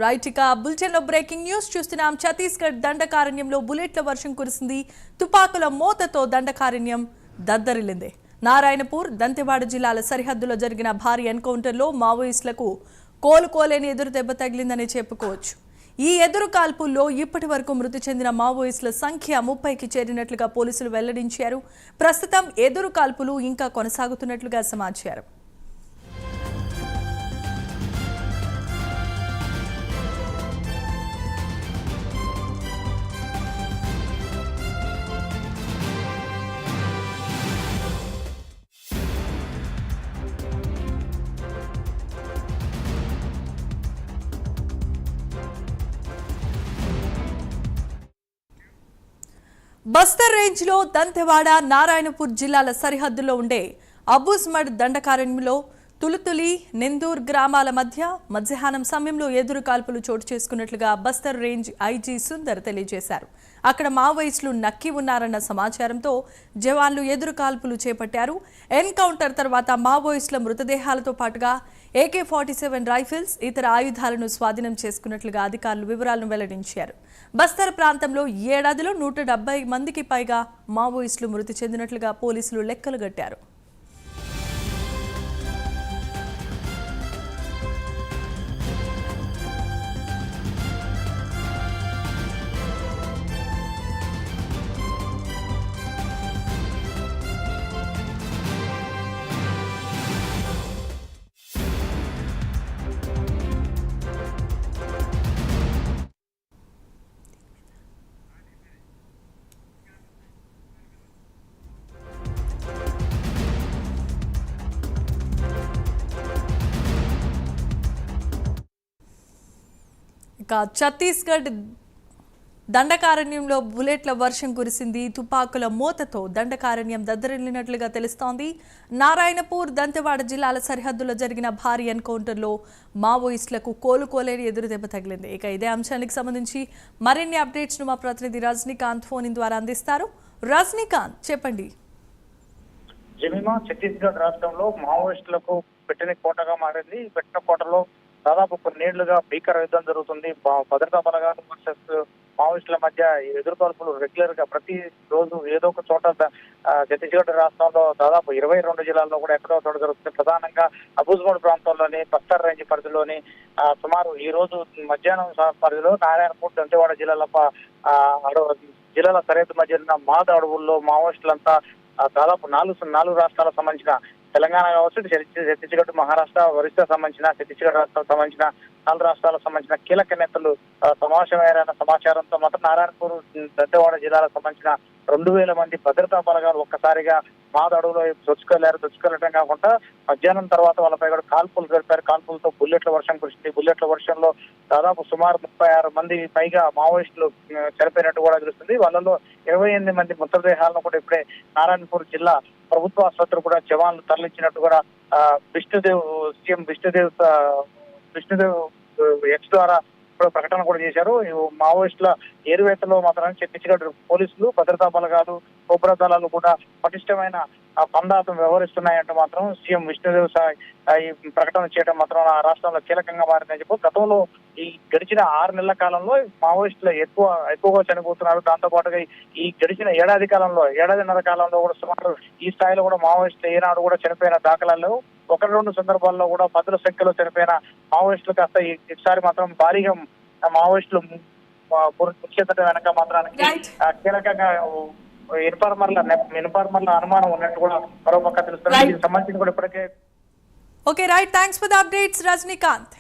Right ఇక బులెటిన్లో breaking news చూస్తున్నాం. ఛత్తీస్గఢ్ దండకారణ్యంలో బుల్లెట్ల వర్షం కురిసింది. తుపాకుల మోతతో దండకారణ్యం దద్దరిల్లింది. నారాయణపూర్, దంతెవాడ జిల్లాల సరిహద్దులో జరిగిన భారీ ఎన్కౌంటర్లో మావోయిస్టులకు కోలుకోలేని ఎదురు దెబ్బ తగిలిందని చెప్పుకోవచ్చు. ఈ ఎదురు కాల్పుల్లో ఇప్పటి వరకు మృతి చెందిన మావోయిస్టుల సంఖ్య 30కి చేరినట్లుగా పోలీసులు వెల్లడించారు. ప్రస్తుతం ఎదురు కాల్పులు ఇంకా కొనసాగుతున్నట్లుగా సమాచారం. బస్తర్ రేంజ్లో దంతెవాడ, నారాయణపూర్ జిల్లాల సరిహద్దులో ఉండే అబూజ్మడ్ దండకారణ్యంలో తులుతులి, నిందూర్ గ్రామాల మధ్య మధ్యాహ్నం సమయంలో ఎదురు కాల్పులు చోటు చేసుకున్నట్లుగా బస్తర్ రేంజ్ ఐజీ సుందర్ తెలియజేశారు. అక్కడ మావోయిస్టులు నక్కి ఉన్నారన్న సమాచారంతో జవాన్లు ఎదురు కాల్పులు చేపట్టారు. ఎన్కౌంటర్ తర్వాత మావోయిస్టుల మృతదేహాలతో పాటుగా AK-47 రైఫిల్స్, ఇతర ఆయుధాలను స్వాధీనం చేసుకున్నట్లుగా అధికారులు వివరాలను వెల్లడించారు. బస్తర్ ప్రాంతంలో ఈ ఏడాదిలో 170 మందికి పైగా మావోయిస్టులు మృతి చెందినట్లుగా పోలీసులు లెక్కలు కట్టారు. ఇక ఛత్తీస్గఢ్ దండకారణ్యంలో బుల్లెట్ల వర్షం కురిసింది. తుపాకుల మోతతో దండకారణ్యం దద్దరిల్లినట్లుగా తెలుస్తోంది. నారాయణపూర్, దంతెవాడ జిల్లాల సరిహద్దులో జరిగిన భారీ ఎన్కౌంటర్లో మావోయిస్టులకు కోలుకోలేని ఎదురు దెబ్బ తగిలింది. ఇక ఇదే అంశానికి సంబంధించి మరిన్ని అప్డేట్స్ను మా ప్రతినిధి రజనీకాంత్ ఫోన్ ఇన్ ద్వారా అందిస్తారు. రజనీకాంత్, చెప్పండి. జమీమా, ఛత్తీస్గఢ్ రాష్ట్రంలో మావోయిస్టులకు పెట్టిన కోటగా మారింది. పెట్టిన కోటలో దాదాపు కొన్నేళ్లుగా భీకర యుద్ధం జరుగుతుంది. భద్రతా బలగాలు వర్సెస్ మావోయిస్టుల మధ్య ఎదురుకాల్పులు రెగ్యులర్ గా ప్రతి రోజు ఏదో ఒక చోట ఛత్తీస్గఢ్ రాష్ట్రంలో దాదాపు 22 జిల్లాల్లో కూడా ఎక్కడో చోట జరుగుతుంది. ప్రధానంగా అబూజ్మడ్ ప్రాంతంలోని బస్తర్ రేంజ్ పరిధిలోని సుమారు ఈ రోజు మధ్యాహ్నం పరిధిలో నారాయణపూర్, దంతెవాడ జిల్లాల సరిహద్దు మధ్య ఉన్న మాద అడవుల్లో మావోయిస్టులంతా దాదాపు నాలుగు రాష్ట్రాలకు సంబంధించిన తెలంగాణ కావచ్చు, ఛత్తీస్గఢ్, మహారాష్ట్ర, ఒరిస్సా సంబంధించిన ఛత్తీస్గఢ్ రాష్ట్రాలకు సంబంధించిన 4 రాష్ట్రాలకు సంబంధించిన కీలక నేతలు సమావేశమయ్యారన్న సమాచారంతో మాత్రం నారాయణపూర్, దంతెవాడ జిల్లాలకు సంబంధించిన 2000 మంది భద్రతా బలగాలు ఒక్కసారిగా మాద అడవులో దొచ్చుకెళ్లడం కాకుండా మధ్యాహ్నం తర్వాత వాళ్ళపై కూడా కాల్పులు జరిపారు. కాల్పులతో బుల్లెట్ల వర్షం కురిసింది. బుల్లెట్ల వర్షంలో దాదాపు సుమారు 36 మంది పైగా మావోయిస్టులు చనిపోయినట్టు కూడా తెలుస్తుంది. వాళ్ళలో 28 మంది మృతదేహాలను కూడా ఇప్పుడే నారాయణపూర్ జిల్లా ప్రభుత్వ ఆసుపత్రి కూడా జవాన్లు తరలించినట్టు కూడా సీఎం విష్ణుదేవ్ ఎక్స్ ద్వారా ప్రకటన కూడా చేశారు. మావోయిస్టుల ఏరువేతలో మాత్రం ఛత్తీస్గఢ్ పోలీసులు, భద్రతా బలగాలు, కోబ్రా దళాలు కూడా పటిష్టమైన పందాతం వ్యవహరిస్తున్నాయంటూ మాత్రం సీఎం విష్ణుదేవ్ ఈ ప్రకటన చేయడం మాత్రం ఆ రాష్ట్రంలో కీలకంగా మారిందని చెప్పి గతంలో ఈ గడిచిన 6 నెలల కాలంలో మావోయిస్టులు ఎక్కువగా చనిపోతున్నారు. దాంతో పాటుగా ఈ గడిచిన ఏడాదిన్నర కాలంలో కూడా సుమారు ఈ స్థాయిలో కూడా మావోయిస్టులు ఏనాడు కూడా చనిపోయిన దాఖలాలు 1-2 సందర్భాల్లో కూడా 10ల సంఖ్యలో చనిపోయిన మావోయిస్టులు కాస్త ఈసారి మాత్రం భారీగా మావోయిస్టులు ముఖ్యత వెనక మాత్రానికి కీలకంగా ఇన్ఫార్మర్ల అనుమానం ఉన్నట్టు కూడా మరో పక్క తెలుస్తుంది. దీనికి సంబంధించి కూడా ఇప్పటికే okay right, thanks for the updates Rajinikanth.